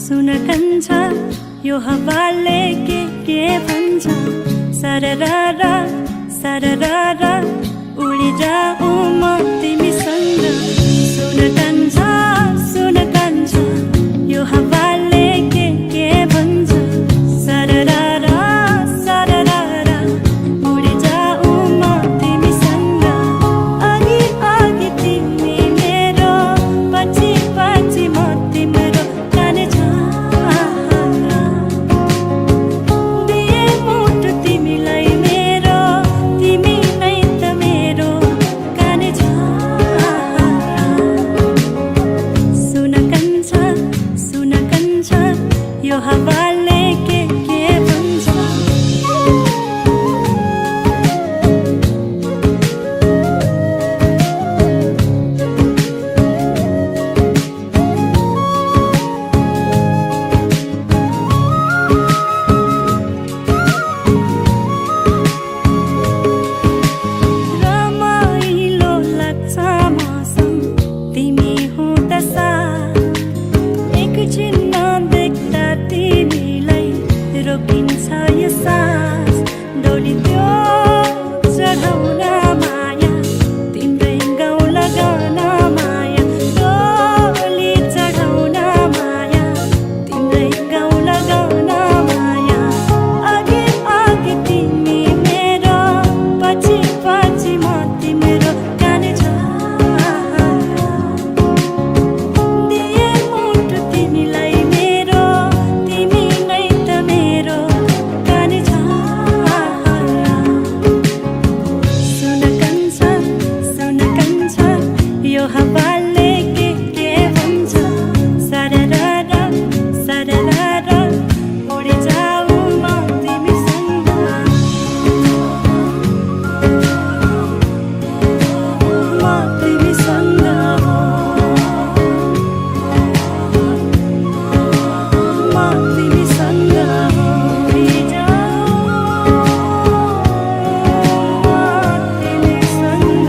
सुन कन्छ यो हावाले के भन्छ सरररा सरररा उडी जाऊ म तिमीसँग सुन कन्छ यो हावाले के भन्छ सरररा सरररा उडी जाऊ म तिमीसँग अघि अघि तिमी मेरो पछि पछि म तिम्रो काने छ दिए मुटु तिमीलाई मेरो तिमी नै त मेरो काने छ सुन कन्छ यो हावाले के भन्छ रमाइलो लाग्छ मौसम तिमी हुँदा साथ एकछिन नदेख्दा तिमीलाई रोकिन्छ यो सास डोली त्यो चढाउन माया तिम्रै गाउँ लगाउन माया डोली चढाउन माया तिम्रै गाउँ लगाउन माया अघि अघि तिमी मेरो पछि पछि म तिम्रो काने छ दिए मुटु तिमीलाई मेरो तिमी नै त मेरो काने छ सुन कन्छ यो हावाले के भन्छ सरररा सरररा उडी जाऊ म तिमीसँग म तिमीसँग म तिमीसँग उडी जाऊ म तिमीसँग